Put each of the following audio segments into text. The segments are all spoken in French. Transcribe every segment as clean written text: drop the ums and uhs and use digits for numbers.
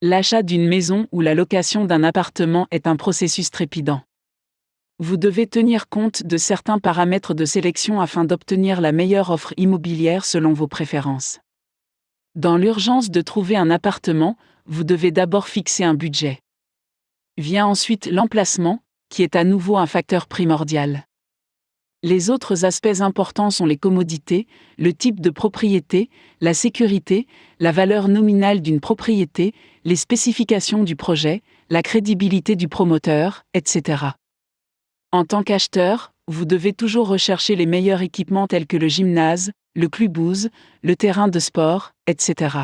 L'achat d'une maison ou la location d'un appartement est un processus trépidant. Vous devez tenir compte de certains paramètres de sélection afin d'obtenir la meilleure offre immobilière selon vos préférences. Dans l'urgence de trouver un appartement, vous devez d'abord fixer un budget. Vient ensuite l'emplacement, qui est à nouveau un facteur primordial. Les autres aspects importants sont les commodités, le type de propriété, la sécurité, la valeur nominale d'une propriété, les spécifications du projet, la crédibilité du promoteur, etc. En tant qu'acheteur, vous devez toujours rechercher les meilleurs équipements tels que le gymnase, le clubhouse, le terrain de sport, etc.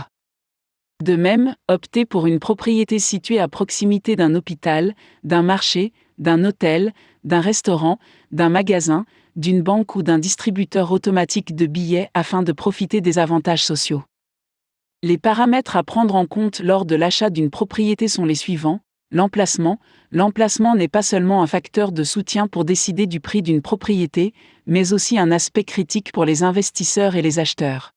De même, optez pour une propriété située à proximité d'un hôpital, d'un marché, d'un hôtel, d'un restaurant, d'un magasin, d'une banque ou d'un distributeur automatique de billets afin de profiter des avantages sociaux. Les paramètres à prendre en compte lors de l'achat d'une propriété sont les suivants. L'emplacement. L'emplacement n'est pas seulement un facteur de soutien pour décider du prix d'une propriété, mais aussi un aspect critique pour les investisseurs et les acheteurs.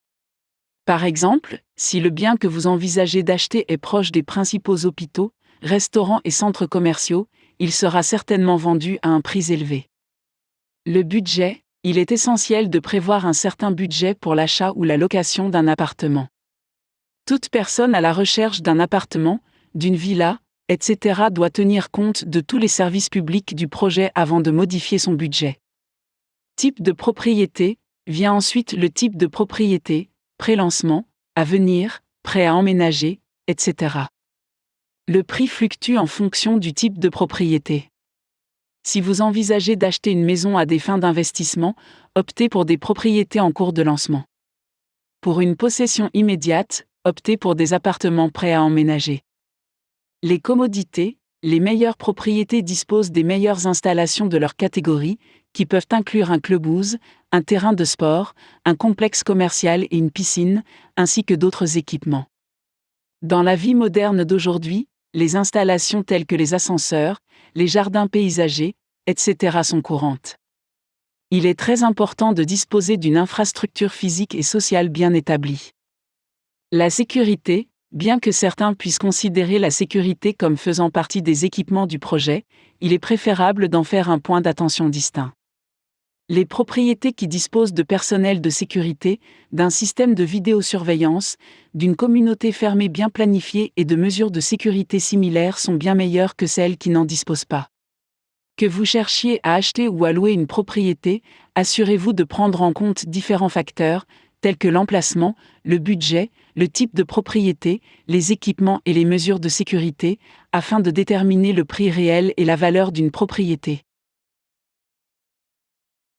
Par exemple, si le bien que vous envisagez d'acheter est proche des principaux hôpitaux, restaurants et centres commerciaux, il sera certainement vendu à un prix élevé. Le budget. Il est essentiel de prévoir un certain budget pour l'achat ou la location d'un appartement. Toute personne à la recherche d'un appartement, d'une villa, etc. doit tenir compte de tous les services publics du projet avant de modifier son budget. Type de propriété. Vient ensuite le type de propriété, pré-lancement, à venir, prêt à emménager, etc. Le prix fluctue en fonction du type de propriété. Si vous envisagez d'acheter une maison à des fins d'investissement, optez pour des propriétés en cours de lancement. Pour une possession immédiate, optez pour des appartements prêts à emménager. Les commodités. Les meilleures propriétés disposent des meilleures installations de leur catégorie, qui peuvent inclure un clubhouse, un terrain de sport, un complexe commercial et une piscine, ainsi que d'autres équipements. Dans la vie moderne d'aujourd'hui, les installations telles que les ascenseurs, les jardins paysagers, etc. sont courantes. Il est très important de disposer d'une infrastructure physique et sociale bien établie. La sécurité. Bien que certains puissent considérer la sécurité comme faisant partie des équipements du projet, il est préférable d'en faire un point d'attention distinct. Les propriétés qui disposent de personnel de sécurité, d'un système de vidéosurveillance, d'une communauté fermée bien planifiée et de mesures de sécurité similaires sont bien meilleures que celles qui n'en disposent pas. Que vous cherchiez à acheter ou à louer une propriété, assurez-vous de prendre en compte différents facteurs, tels que l'emplacement, le budget, le type de propriété, les équipements et les mesures de sécurité, afin de déterminer le prix réel et la valeur d'une propriété.